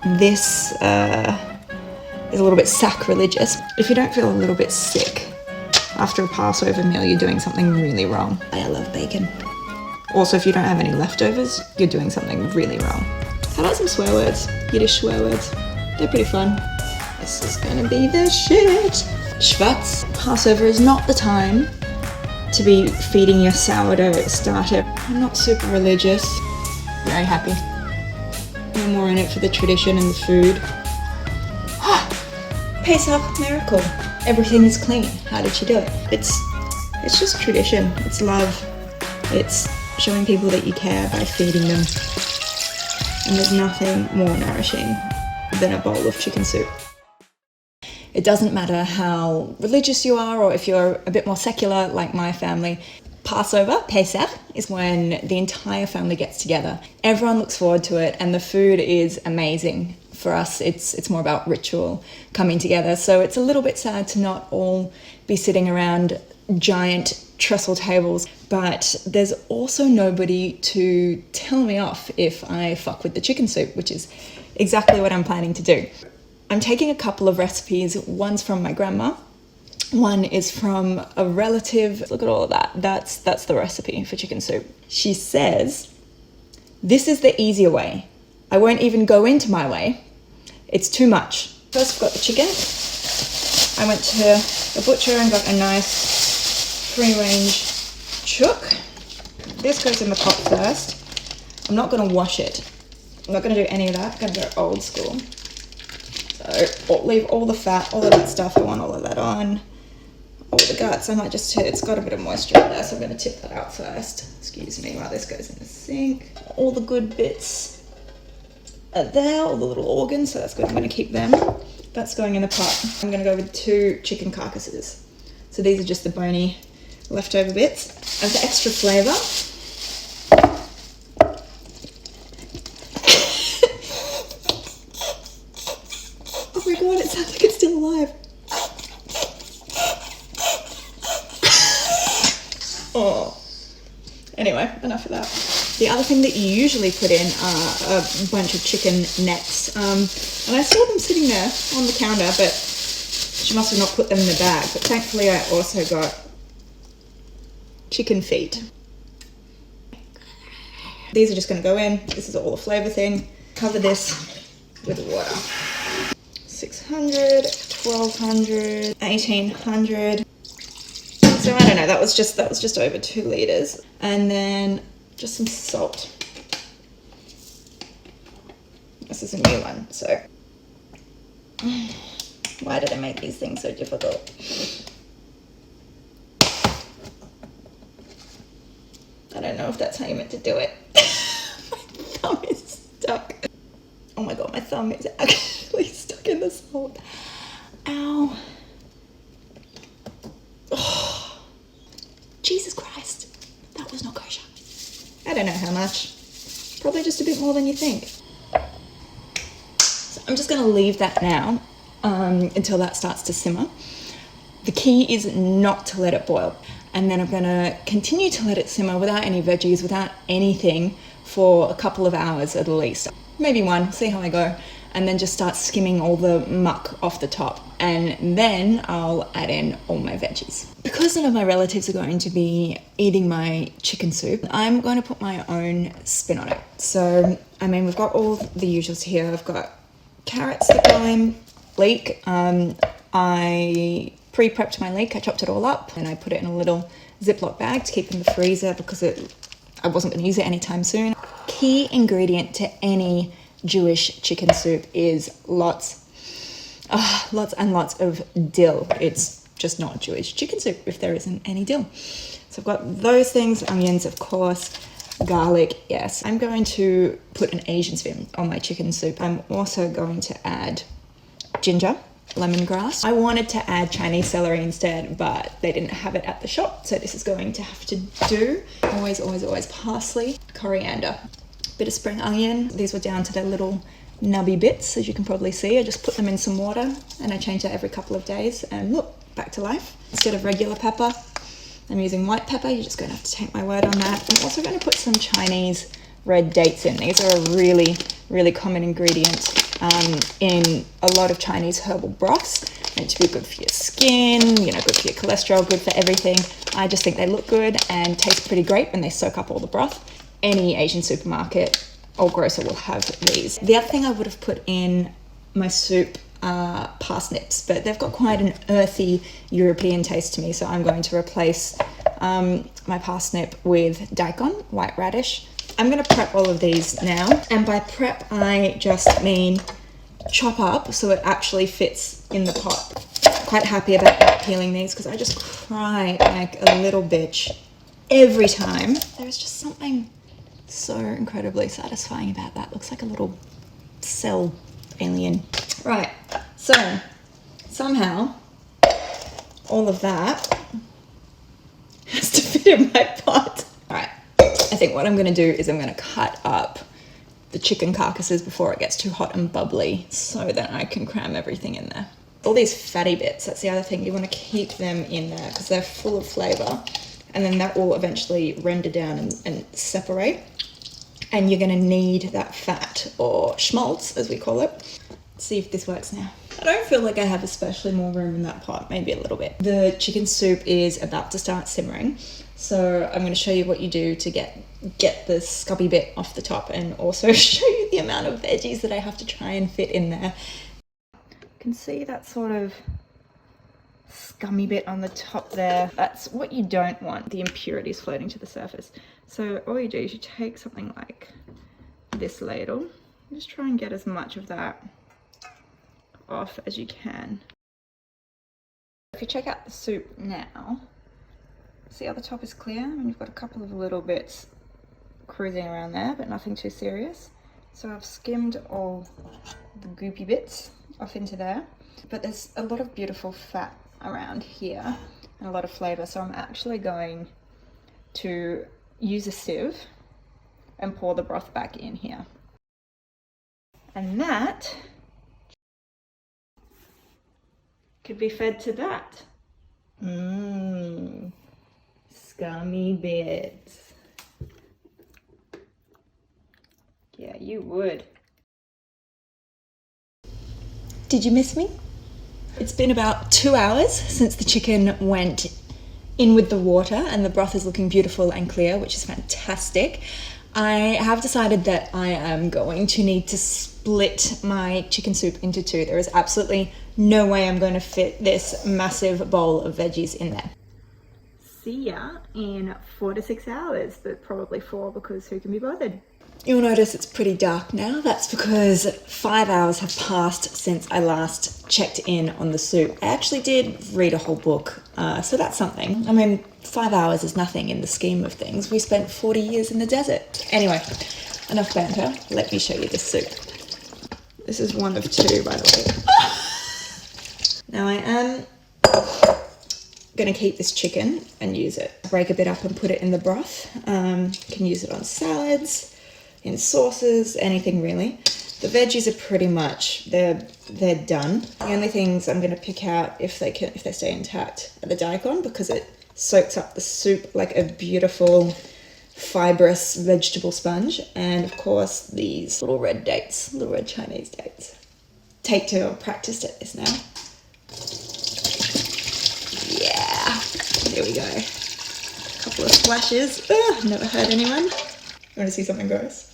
this is a little bit sacrilegious. If you don't feel a little bit sick after a Passover meal, you're doing something really wrong. I love bacon. Also, if you don't have any leftovers, you're doing something really wrong. How about some swear words? Yiddish swear words. They're pretty fun. This is gonna be the shit. Schwartz. Passover is not the time to be feeding your sourdough starter. I'm not super religious. Very happy. No more in it for the tradition and the food. Pesach miracle. Everything is clean. How did she do it? It's just tradition. It's love. It's showing people that you care by feeding them. And there's nothing more nourishing than a bowl of chicken soup. It doesn't matter how religious you are or if you're a bit more secular like my family. Passover, Pesach, is when the entire family gets together. Everyone looks forward to it and the food is amazing. For us, it's more about ritual coming together. So it's a little bit sad to not all be sitting around giant trestle tables, but there's also nobody to tell me off if I fuck with the chicken soup, which is exactly what I'm planning to do. I'm taking a couple of recipes. One's from my grandma. One is from a relative. Look at all of that. That's the recipe for chicken soup. She says, this is the easier way. I won't even go into my way. It's too much. First, I've got the chicken. I went to the butcher and got a nice free-range chook. This goes in the pot first. I'm not going to wash it. I'm not going to do any of that. I'm going to go old school. So I'll leave all the fat, all of that stuff. I want all of that on. All the guts. I might just, it's got a bit of moisture in there, so I'm going to tip that out first. Excuse me while this goes in the sink. All the good bits are there, all the little organs, so that's good. I'm going to keep them. That's going in the pot. I'm going to go with 2 chicken carcasses. So these are just the bony leftover bits. And for extra flavour, oh my god, it sounds like it's still alive. Oh. Anyway, enough of that. The other thing that you usually put in are a bunch of chicken necks. And I saw them sitting there on the counter, but she must have not put them in the bag. But thankfully I also got chicken feet. These are just going to go in. This is all a flavour thing. Cover this with water. 600, 1200, 1800. So I don't know, that was just over 2 litres. And then just some salt. This is a new one, so. Why did I make these things so difficult? I don't know if that's how you meant to do it. My thumb is stuck. Oh my god, my thumb is actually stuck in the salt. Ow. Oh, Jesus Christ. That was not kosher. I don't know how much. Probably just a bit more than you think. So I'm just going to leave that now until that starts to simmer. The key is not to let it boil. And then I'm going to continue to let it simmer without any veggies, without anything for a couple of hours at least. Maybe 1, see how I go. And then just start skimming all the muck off the top. And then I'll add in all my veggies. Because none of my relatives are going to be eating my chicken soup, I'm going to put my own spin on it. So, I mean, we've got all the usuals here. I've got carrots that go in, leek. I pre-prepped my leek. I chopped it all up and I put it in a little Ziploc bag to keep in the freezer because I wasn't going to use it anytime soon. Key ingredient to any Jewish chicken soup is lots and lots of dill. It's just not Jewish chicken soup if there isn't any dill. So I've got those things, onions, of course, garlic, yes. I'm going to put an Asian spin on my chicken soup. I'm also going to add ginger, lemongrass. I wanted to add Chinese celery instead, but they didn't have it at the shop, so this is going to have to do. Always, always, always parsley, coriander. Bit of spring onion. These were down to their little nubby bits, as you can probably see. I just put them in some water and I change that every couple of days and look, back to life. Instead of regular pepper, I'm using white pepper. You're just going to have to take my word on that. I'm also going to put some Chinese red dates in. These are a really, really common ingredient in a lot of Chinese herbal broths, meant to be good for your skin, you know, good for your cholesterol, good for everything. I just think they look good and taste pretty great when they soak up all the broth. Any Asian supermarket or grocer will have these. The other thing I would have put in my soup are parsnips, but they've got quite an earthy European taste to me, so I'm going to replace my parsnip with daikon, white radish. I'm going to prep all of these now, and by prep I just mean chop up so it actually fits in the pot. Quite happy about not peeling these because I just cry like a little bitch every time. There's just something so incredibly satisfying about that. Looks like a little cell alien. Right, so somehow all of that has to fit in my pot. All right, I think what I'm gonna do is I'm gonna cut up the chicken carcasses before it gets too hot and bubbly so that I can cram everything in there. All these fatty bits, that's the other thing, you want to keep them in there because they're full of flavor, and then that will eventually render down and separate, and you're going to need that fat, or schmaltz as we call it. Let's see if this works now. I don't feel like I have especially more room in that pot, maybe a little bit. The chicken soup is about to start simmering, so I'm going to show you what you do to get the scubby bit off the top, and also show you the amount of veggies that I have to try and fit in there. You can see that sort of scummy bit on the top there. That's what you don't want, the impurities floating to the surface. So all you do is you take something like this ladle, just try and get as much of that off as you can. If you check out the soup now, see how the top is clear and you've got a couple of little bits cruising around there, but nothing too serious. So I've skimmed all the goopy bits off into there, but there's a lot of beautiful fat around here and a lot of flavor, so I'm actually going to use a sieve and pour the broth back in here, and that could be fed to that. Scummy bits. Yeah, you would. Did you miss me? It's been about 2 hours since the chicken went in with the water, and the broth is looking beautiful and clear, which is fantastic. I have decided that I am going to need to split my chicken soup into two. There is absolutely no way I'm going to fit this massive bowl of veggies in there. See ya in 4 to 6 hours, but probably 4 because who can be bothered? You'll notice it's pretty dark now. That's because 5 hours have passed since I last checked in on the soup. I actually did read a whole book, so that's something. I mean, 5 hours is nothing in the scheme of things. We spent 40 years in the desert. Anyway, enough banter. Let me show you this soup. This is one of two, by the way. Now I am going to keep this chicken and use it. Break a bit up and put it in the broth. Can use it on salads, in sauces, anything really. The veggies are pretty much, they're done. The only things I'm going to pick out if they stay intact are the daikon, because it soaks up the soup like a beautiful fibrous vegetable sponge, and of course these little red dates, little red Chinese dates. Take two, I'm practiced at this now. Yeah, here we go. A couple of splashes. Never hurt anyone. You want to see something gross?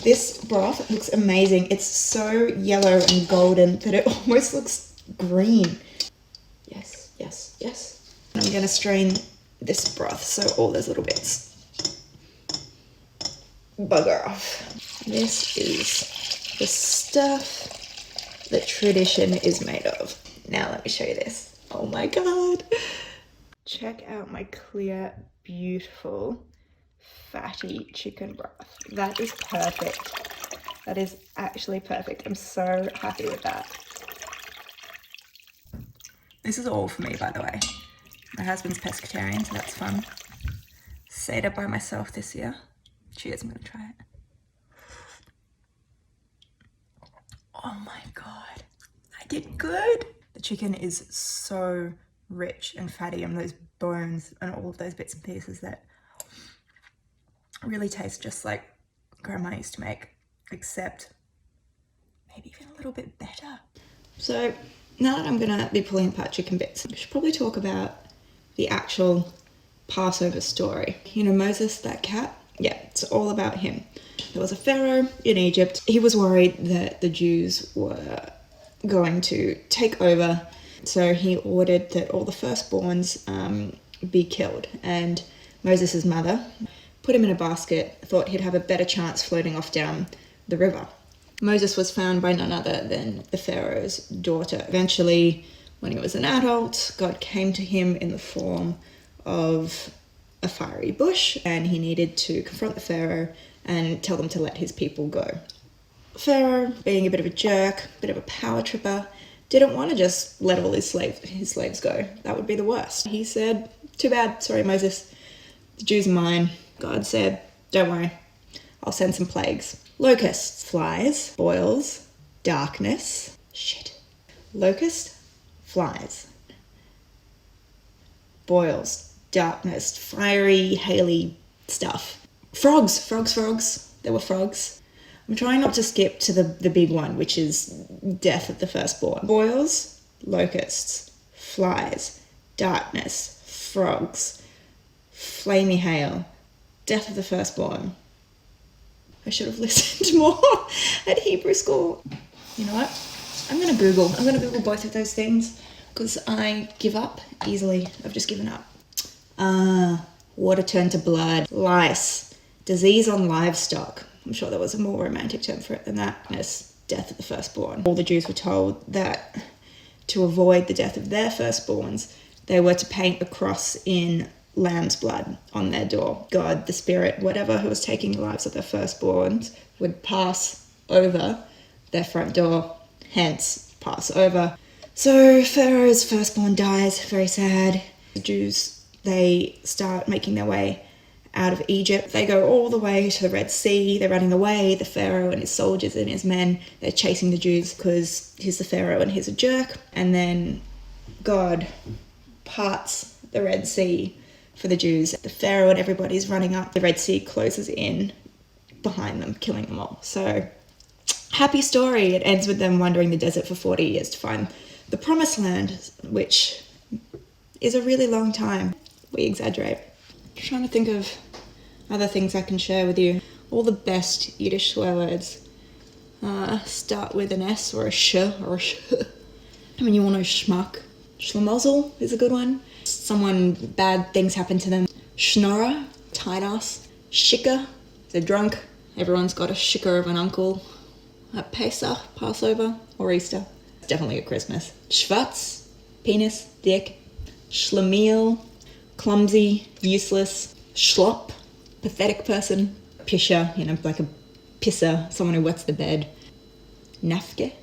This broth looks amazing. It's so yellow and golden that it almost looks green. Yes, yes, yes. I'm going to strain this broth so all those little bits bugger off. This is the stuff that tradition is made of. Now let me show you this. Oh my God. Check out my clear, beautiful, fatty chicken broth. That is perfect. That is actually perfect. I'm so happy with that. This is all for me, by the way. My husband's pescatarian, so that's fun. Seder by myself this year. Cheers, I'm gonna try it. Oh my God, I did good. The chicken is so rich and fatty, and those bones and all of those bits and pieces that really taste just like Grandma used to make, except maybe even a little bit better. So now that I'm gonna be pulling apart chicken bits, we should probably talk about the actual Passover story. You know Moses, that cat? Yeah, it's all about him. There was a pharaoh in Egypt. He was worried that the Jews were going to take over, so he ordered that all the firstborns be killed. And Moses' mother put him in a basket, thought he'd have a better chance floating off down the river. Moses was found by none other than the Pharaoh's daughter. Eventually, when he was an adult, God came to him in the form of a fiery bush, and he needed to confront the Pharaoh and tell them to let his people go. Pharaoh, being a bit of a jerk, a bit of a power tripper, didn't want to just let all his slaves go. That would be the worst. He said, too bad, sorry Moses, the Jews are mine. God said, don't worry, I'll send some plagues. Locusts, flies, boils, darkness, locust, flies, boils, darkness, fiery, haily stuff. Frogs. There were frogs. I'm trying not to skip to the big one, which is death of the firstborn. Boils, locusts, flies, darkness, frogs, flamey hail, death of the firstborn. I should have listened more at Hebrew school. You know what? I'm gonna Google both of those things because I give up easily. I've just given up. Water turned to blood, lice, disease on livestock. I'm sure there was a more romantic term for it than that. Death of the firstborn. All the Jews were told that to avoid the death of their firstborns, they were to paint a cross in lamb's blood on their door. God, the spirit, whatever, who was taking the lives of their firstborns would pass over their front door, hence Passover. So Pharaoh's firstborn dies, very sad. The Jews, they start making their way out of Egypt. They go all the way to the Red Sea. They're running away. The Pharaoh and his soldiers and his men, they're chasing the Jews because he's the Pharaoh and he's a jerk. And then God parts the Red Sea for the Jews. The Pharaoh and everybody's running up. The Red Sea closes in behind them, killing them all. So, happy story. It ends with them wandering the desert for 40 years to find the Promised Land, which is a really long time. We exaggerate. Trying to think of other things I can share with you. All the best Yiddish swear words start with an S or a sh or a sh. I mean, you all know schmuck. Schlemazel is a good one. Someone, bad things happen to them. Schnorrer, tight ass. Shikker, they're drunk. Everyone's got a shikker of an uncle. At Pesach, Passover, or Easter. Definitely at Christmas. Schwarz, penis, dick. Schlemiel, clumsy, useless. Schlop, pathetic person. Pisher, you know, like a pisser, someone who wets the bed. Nafke,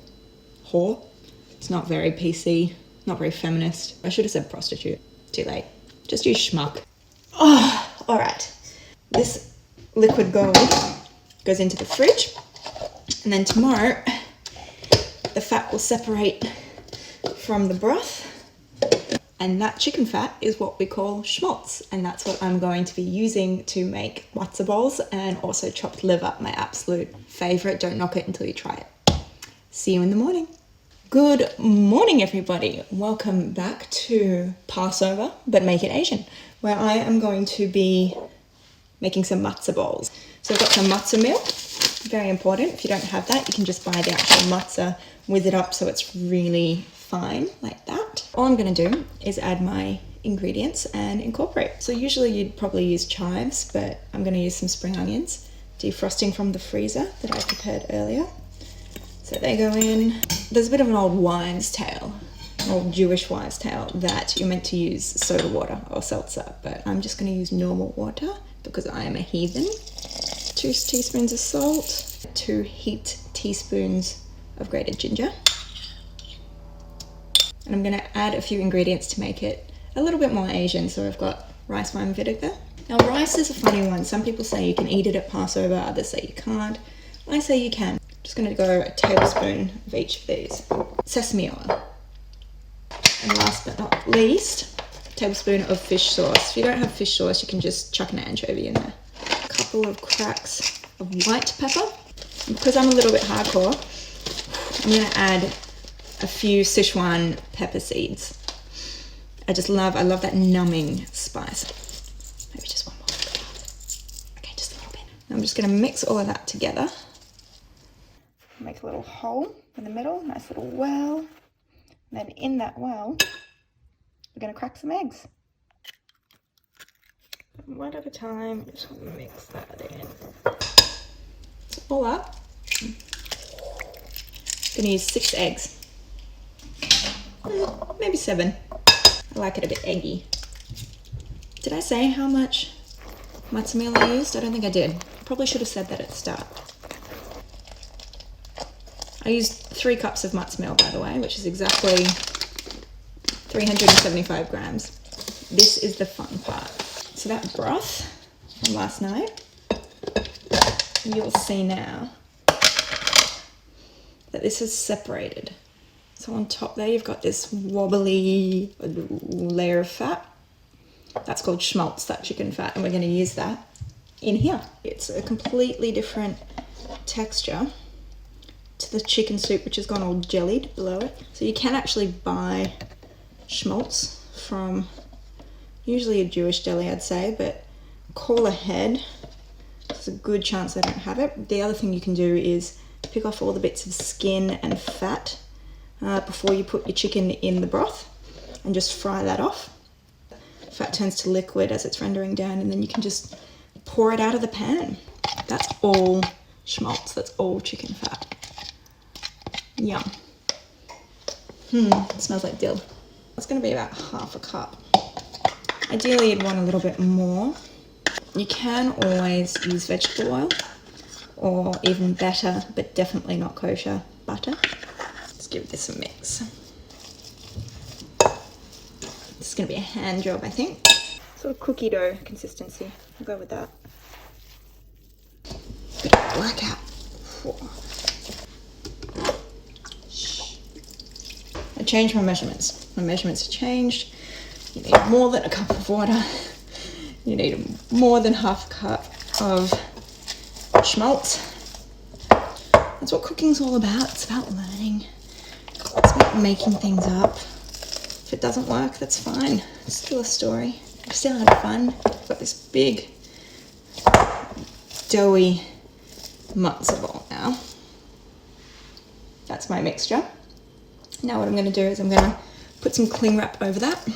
whore. It's not very PC, not very feminist. I should have said prostitute. Too late. Just use schmuck. Oh, all right. This liquid gold goes into the fridge, and then tomorrow the fat will separate from the broth, and that chicken fat is what we call schmaltz, and that's what I'm going to be using to make matzo balls and also chopped liver, my absolute favorite. Don't knock it until you try it. See you in the morning. Good morning, everybody. Welcome back to Passover, but make it Asian, where I am going to be making some matzo balls. So I've got some matzo meal, very important. If you don't have that, you can just buy the actual matzo, whiz it up so it's really fine, like that. All I'm gonna do is add my ingredients and incorporate. So usually you'd probably use chives, but I'm gonna use some spring onions, defrosting from the freezer that I prepared earlier. So they go in. There's a bit of an old wives' tale, an old Jewish wives' tale, that you're meant to use soda water or seltzer, but I'm just going to use normal water because I am a heathen. 2 teaspoons of salt, 2 heaped teaspoons of grated ginger. And I'm going to add a few ingredients to make it a little bit more Asian. So I've got rice wine vinegar. Now rice is a funny one. Some people say you can eat it at Passover, others say you can't. I say you can. Just going to go a tablespoon of each of these. Sesame oil. And last but not least, a tablespoon of fish sauce. If you don't have fish sauce, you can just chuck an anchovy in there. A couple of cracks of white pepper. And because I'm a little bit hardcore, I'm going to add a few Sichuan pepper seeds. I love that numbing spice. Maybe just one more. Okay, just a little bit. I'm just going to mix all of that together. Make a little hole in the middle, nice little well. And then in that well, we're going to crack some eggs. One at a time, just mix that in. So all up. I'm going to use 6 eggs. Maybe 7. I like it a bit eggy. Did I say how much matzo meal I used? I don't think I did. Probably should have said that at the start. I used 3 cups of matzo meal, by the way, which is exactly 375 grams. This is the fun part. So that broth from last night, you'll see now that this is separated. So on top there, you've got this wobbly layer of fat. That's called schmaltz, that chicken fat, and we're going to use that in here. It's a completely different texture to the chicken soup, which has gone all jellied below it. So you can actually buy schmaltz from usually a Jewish deli, I'd say, but call ahead. There's a good chance they don't have it. The other thing you can do is pick off all the bits of skin and fat before you put your chicken in the broth and just fry that off. Fat turns to liquid as it's rendering down, and then you can just pour it out of the pan. That's all schmaltz, that's all chicken fat. Yum. It smells like dill. It's going to be about half a cup. Ideally, you'd want a little bit more. You can always use vegetable oil, or even better, but definitely not kosher, butter. Let's give this a mix. This is going to be a hand job, I think. Sort of cookie dough consistency. I'll go with that. Bit of blackout. I changed my measurements. My measurements have changed. You need more than a cup of water. You need more than half a cup of schmaltz. That's what cooking's all about. It's about learning. It's about making things up. If it doesn't work, that's fine. It's still a story. I've still had fun. I've got this big, doughy matzo ball now. That's my mixture. Now what I'm going to do is I'm going to put some cling wrap over that.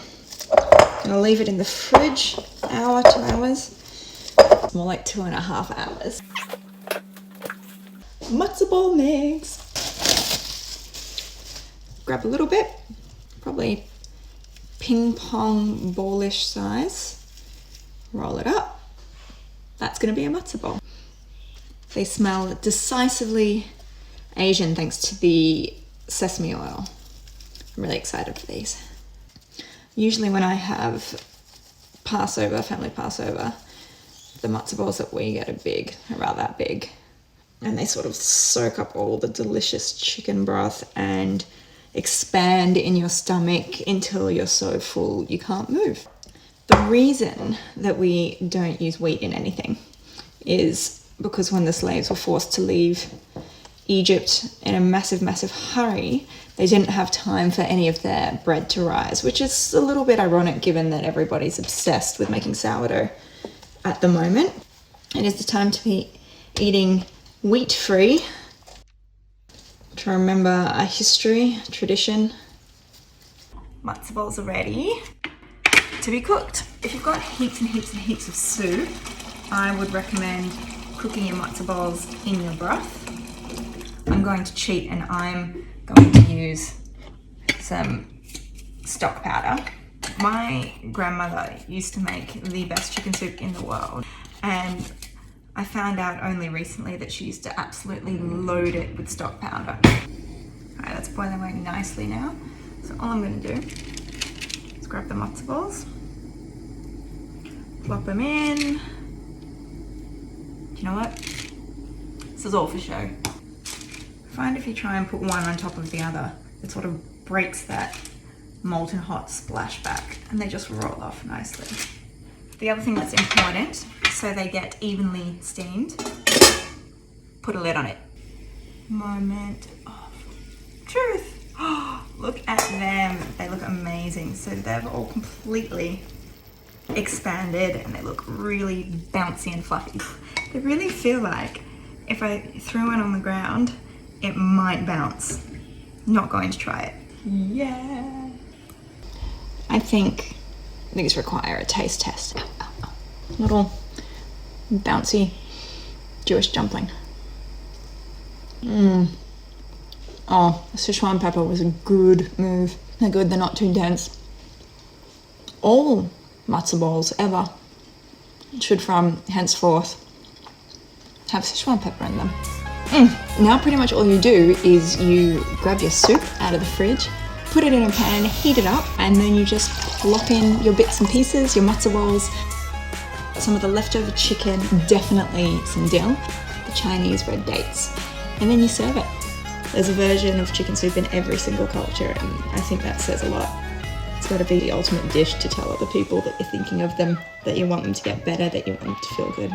I'm going to leave it in the fridge, hour, 2 hours. It's more like 2.5 hours. Matzo ball mix. Grab a little bit, probably ping pong ballish size. Roll it up. That's going to be a matzo ball. They smell decisively Asian thanks to the sesame oil. I'm really excited for these. Usually when I have Passover, family Passover, the matzo balls that we get are big, about that big. And they sort of soak up all the delicious chicken broth and expand in your stomach until you're so full you can't move. The reason that we don't use wheat in anything is because when the slaves were forced to leave Egypt in a massive, massive hurry, they didn't have time for any of their bread to rise, which is a little bit ironic given that everybody's obsessed with making sourdough at the moment. It is the time to be eating wheat-free, to remember our history, tradition. Matzo balls are ready to be cooked. If you've got heaps and heaps and heaps of soup, I would recommend cooking your matzo balls in your broth. I'm going to cheat and I'm going to use some stock powder. My grandmother used to make the best chicken soup in the world, and I found out only recently that she used to absolutely load it with stock powder. Alright, that's boiling away nicely now. So all I'm going to do is grab the matzo balls, plop them in. Do you know what? This is all for show. I find if you try and put one on top of the other, it sort of breaks that molten hot splashback and they just roll off nicely. The other thing that's important, so they get evenly steamed, put a lid on it. Moment of truth. Oh, look at them. They look amazing. So they've all completely expanded and they look really bouncy and fluffy. They really feel like if I throw it on the ground, it might bounce. Not going to try it. Yeah. I think these require a taste test. Little bouncy Jewish dumpling. Oh, the Sichuan pepper was a good move. They're good, they're not too dense. All matzo balls ever should from henceforth have Sichuan pepper in them. Now pretty much all you do is you grab your soup out of the fridge, put it in a pan, heat it up, and then you just plop in your bits and pieces, your matzo balls, some of the leftover chicken, definitely some dill, the Chinese red dates, and then you serve it. There's a version of chicken soup in every single culture, and I think that says a lot. It's got to be the ultimate dish to tell other people that you're thinking of them, that you want them to get better, that you want them to feel good.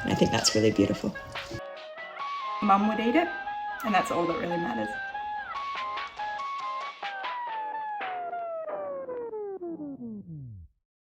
And I think that's really beautiful. Mum would eat it, and that's all that really matters.